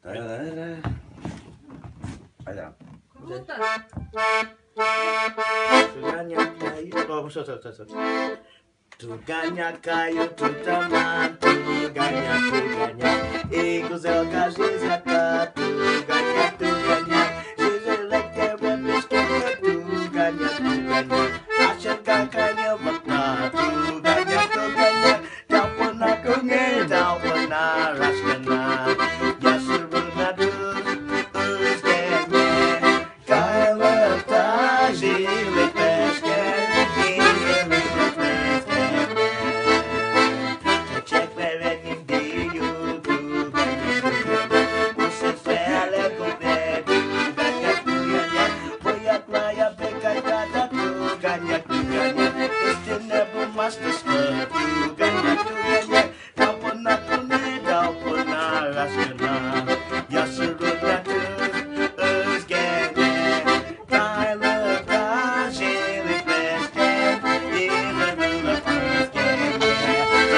Ayan. Butas. Tuganya kayo. Oh, sorry. Tuganya kayo, tutaman. Tuganya. Iguzel, kajiz, yakatu.